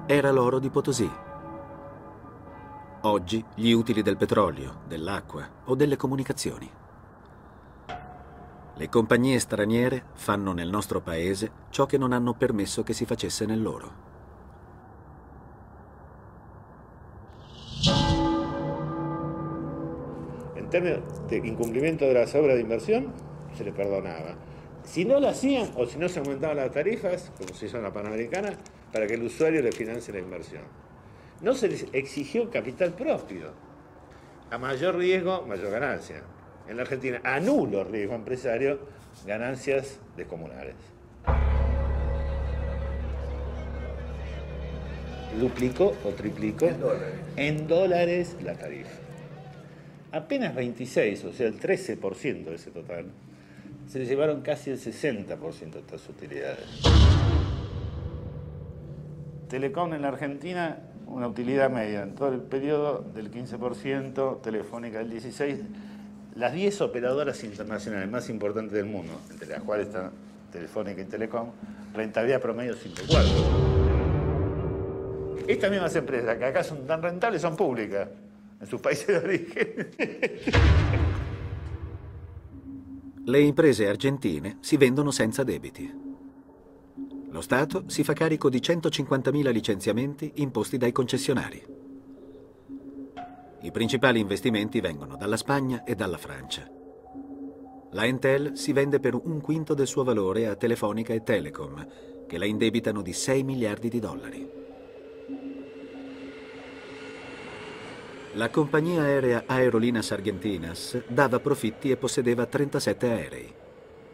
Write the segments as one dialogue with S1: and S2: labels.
S1: era l'oro di Potosì. Oggi gli utili del petrolio, dell'acqua o delle comunicazioni. Le compagnie straniere fanno nel nostro paese ciò che non hanno permesso che si facesse nel loro.
S2: En términos de incumplimiento de las obras de inversión, se les perdonaba. Si no lo hacían o si no se aumentaban las tarifas, como se hizo en la Panamericana, para que el usuario le financie la inversión. No se les exigió capital propio. A mayor riesgo, mayor ganancia. En la Argentina, a nulo riesgo empresario, ganancias descomunales. Duplicó o triplicó en dólares la tarifa. Apenas 26, o sea, el 13% de ese total, se llevaron casi el 60% de estas utilidades. Telecom en la Argentina, una utilidad media en todo el periodo del 15%, Telefónica del 16%. Las 10 operadoras internacionales más importantes del mundo, entre las cuales están Telefónica y Telecom, rentabilidad promedio 5,4. Estas mismas empresas, que acá son tan rentables, son públicas en sus países de origen.
S1: Le imprese argentine si vendono senza debiti. Lo Stato si fa carico di 150.000 licenziamenti imposti dai concessionari. I principali investimenti vengono dalla Spagna e dalla Francia. La Entel si vende per un quinto del suo valore a Telefonica e Telecom, che la indebitano di 6 miliardi di dollari. La compagnia aerea Aerolíneas Argentinas dava profitti e possedeva 37 aerei.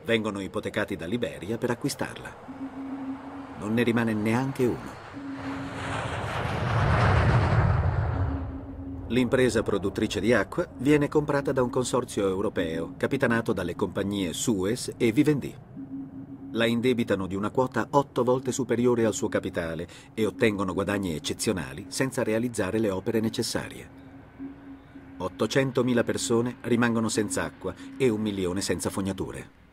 S1: Vengono ipotecati dall'Iberia per acquistarla. Non ne rimane neanche uno. L'impresa produttrice di acqua viene comprata da un consorzio europeo capitanato dalle compagnie Suez e Vivendi. La indebitano di una quota 8 volte superiore al suo capitale e ottengono guadagni eccezionali senza realizzare le opere necessarie. 800.000 persone rimangono senza acqua e 1 milione senza fognature.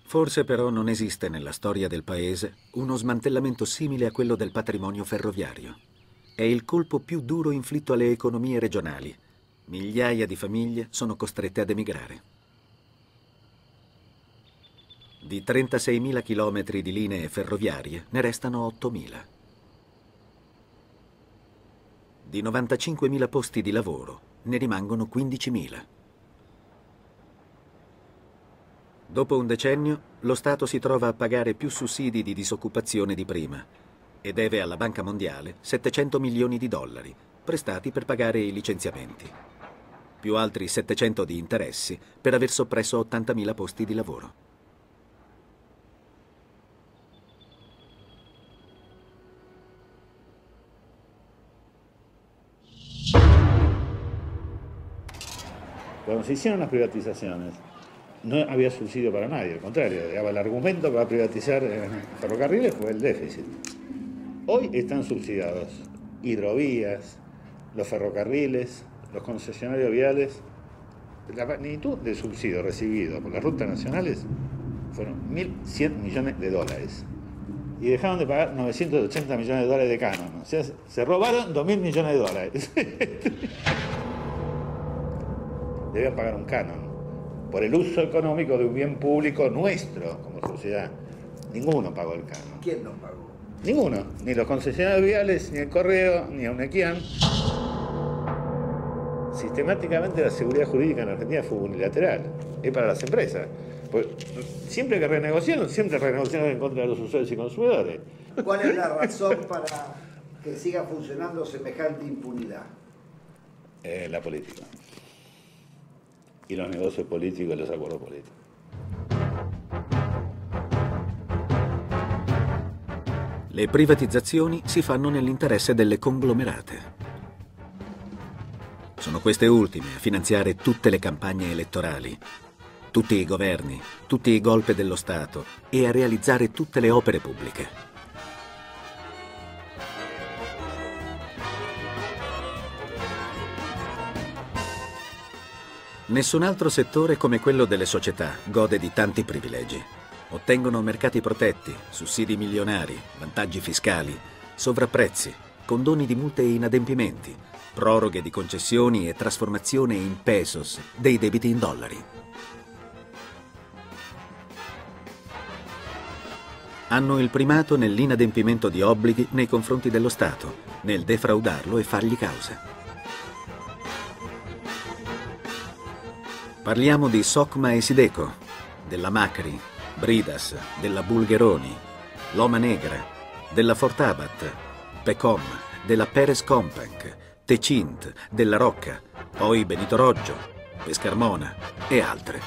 S1: Forse però non esiste nella storia del paese uno smantellamento simile a quello del patrimonio ferroviario. È il colpo più duro inflitto alle economie regionali. Migliaia di famiglie sono costrette ad emigrare. Di 36.000 chilometri di linee ferroviarie ne restano 8.000. Di 95.000 posti di lavoro ne rimangono 15.000. Dopo un decennio, lo Stato si trova a pagare più sussidi di disoccupazione di prima e deve alla Banca Mondiale 700 milioni di dollari, prestati per pagare i licenziamenti, più altri 700 di interessi per aver soppresso 80.000 posti di lavoro.
S2: Cuando se hicieron las privatizaciones, no había subsidio para nadie, al contrario, el argumento para privatizar ferrocarriles fue el déficit. Hoy están subsidiados hidrovías, los ferrocarriles, los concesionarios viales. La magnitud de subsidio recibido por las rutas nacionales fueron 1.100 millones de dólares. Y dejaron de pagar 980 millones de dólares de canon. O sea, se robaron 2.000 millones de dólares. Debían pagar un canon por el uso económico de un bien público nuestro como sociedad. Ninguno pagó el canon.
S3: ¿Quién no pagó?
S2: Ninguno, ni los concesionarios viales, ni el Correo, ni Unequian. Sistemáticamente la seguridad jurídica en Argentina fue unilateral, es para las empresas. Pues, siempre que renegociaron, siempre renegociaron en contra de los usuarios y consumidores.
S3: ¿Cuál es la razón para que siga funcionando semejante impunidad?
S2: La política. Y los negocios políticos y los acuerdos políticos.
S1: Le privatizzazioni si fanno nell'interesse delle conglomerate. Sono queste ultime a finanziare tutte le campagne elettorali, tutti i governi, tutti i golpe dello Stato e a realizzare tutte le opere pubbliche. Nessun altro settore come quello delle società gode di tanti privilegi. Ottengono mercati protetti, sussidi milionari, vantaggi fiscali, sovrapprezzi, condoni di multe e inadempimenti, proroghe di concessioni e trasformazione in pesos dei debiti in dollari. Hanno il primato nell'inadempimento di obblighi nei confronti dello Stato, nel defraudarlo e fargli causa. Parliamo di Socma e Sideco, della Macri, Bridas, della Bulgheroni, Loma Negra, della Fortabat, Pecom, della Perez Companc, Tecint, della Rocca, poi Benito Roggio, Pescarmona e altre.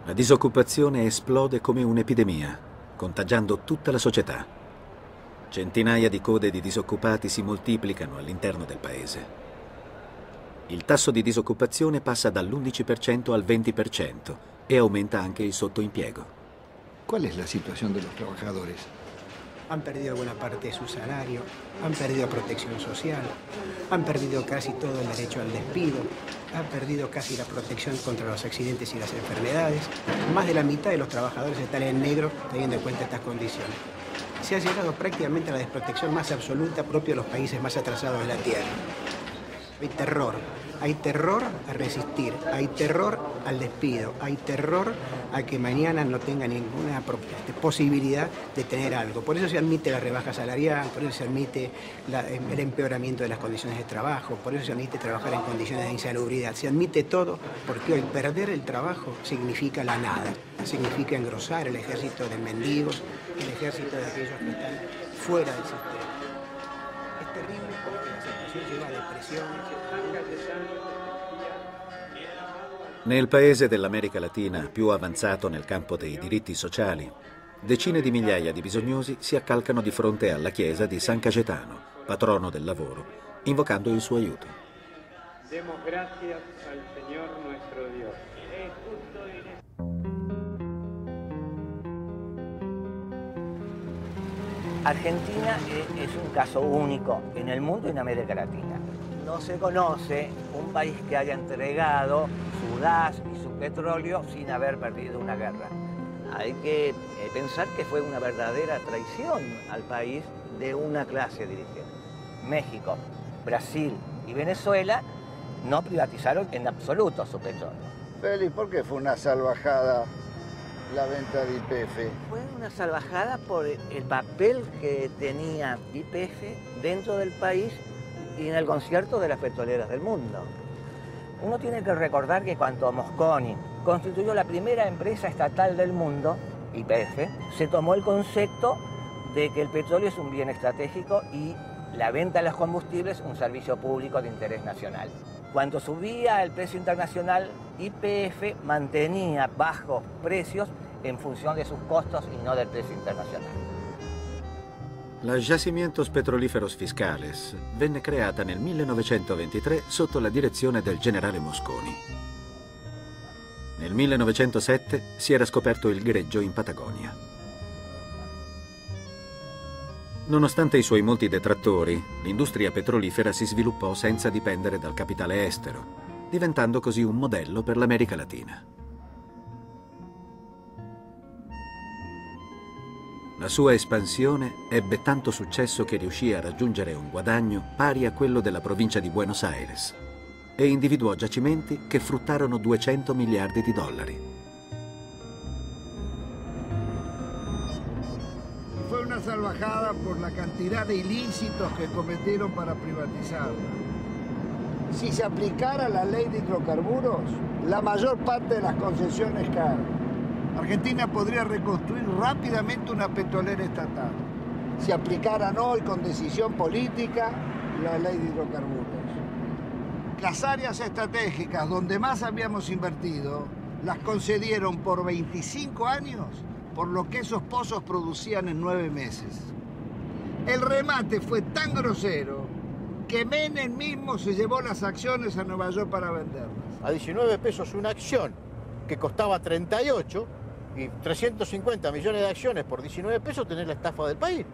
S1: La disoccupazione esplode come un'epidemia, contagiando tutta la società. Centinaia di code di disoccupati si moltiplicano all'interno del paese. Il tasso di disoccupazione passa dall'11% al 20% e aumenta anche il sottoimpiego.
S4: ¿Cuál es la situación de los trabajadores?
S5: Han perdido buena parte de su salario, han perdido protección social, han perdido casi todo el derecho al despido, han perdido casi la protección contra los accidentes y las enfermedades. Más de la mitad de los trabajadores están en negro teniendo en cuenta estas condiciones. Se ha llegado prácticamente a la desprotección más absoluta propia de los países más atrasados de la Tierra. Hay terror a resistir, hay terror al despido, hay terror a que mañana no tenga ninguna posibilidad de tener algo. Por eso se admite la rebaja salarial, por eso se admite el empeoramiento de las condiciones de trabajo, por eso se admite trabajar en condiciones de insalubridad. Se admite todo porque hoy perder el trabajo significa la nada, significa engrosar el ejército de mendigos, el ejército de aquellos que están fuera del sistema. Es terrible porque la situación lleva a depresión.
S1: Nel paese dell'America Latina più avanzato nel campo dei diritti sociali, decine di migliaia di bisognosi si accalcano di fronte alla chiesa di San Cagetano, patrono del lavoro, invocando il suo aiuto.
S6: Demos gracias al Señor nuestro Dios.
S7: Argentina es un caso único en el mundo y en América Latina. No se conoce un país que haya entregado su gas y su petróleo sin haber perdido una guerra. Hay que pensar que fue una verdadera traición al país de una clase dirigente. México, Brasil y Venezuela no privatizaron en absoluto su petróleo.
S8: Félix, ¿por qué fue una salvajada la venta de YPF?
S7: Fue una salvajada por el papel que tenía YPF dentro del país y en el concierto de las petroleras del mundo. Uno tiene que recordar que cuando Mosconi constituyó la primera empresa estatal del mundo, YPF, se tomó el concepto de que el petróleo es un bien estratégico y la venta de los combustibles un servicio público de interés nacional. Cuando subía el precio internacional, YPF mantenía bajos precios en función de sus costos y no del precio internacional.
S1: La Yacimientos Petrolíferos Fiscales venne creata nel 1923 sotto la direzione del generale Mosconi. Nel 1907 si era scoperto il greggio in Patagonia. Nonostante i suoi molti detrattori, l'industria petrolifera si sviluppò senza dipendere dal capitale estero, diventando così un modello per l'America Latina. La sua espansione ebbe tanto successo che riuscì a raggiungere un guadagno pari a quello della provincia di Buenos Aires e individuò giacimenti che fruttarono 200 miliardi di dollari.
S9: Fue una salvajada por la cantidad de ilícitos que cometieron para privatizarla.
S8: Si se aplicara la ley de hidrocarburos, la mayor parte de las concesiones caen.
S9: Argentina podría reconstruir rápidamente una petrolera estatal.
S8: Si aplicaran hoy con decisión política la ley de hidrocarburos.
S9: Las áreas estratégicas donde más habíamos invertido las concedieron por 25 años por lo que esos pozos producían en 9 meses. El remate fue tan grosero que Menem mismo se llevó las acciones a Nueva York para venderlas.
S10: A 19 pesos una acción que costaba 38, Y 350 millones de acciones por 19 pesos, tenés la estafa del país.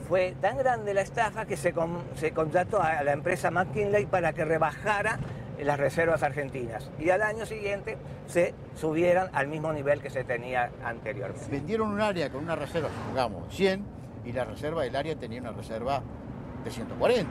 S7: Fue tan grande la estafa que se contrató a la empresa McKinley para que rebajara las reservas argentinas y al año siguiente se subieran al mismo nivel que se tenía anteriormente.
S10: Vendieron un área con una reserva, supongamos, 100, y la reserva del área tenía una reserva de 140.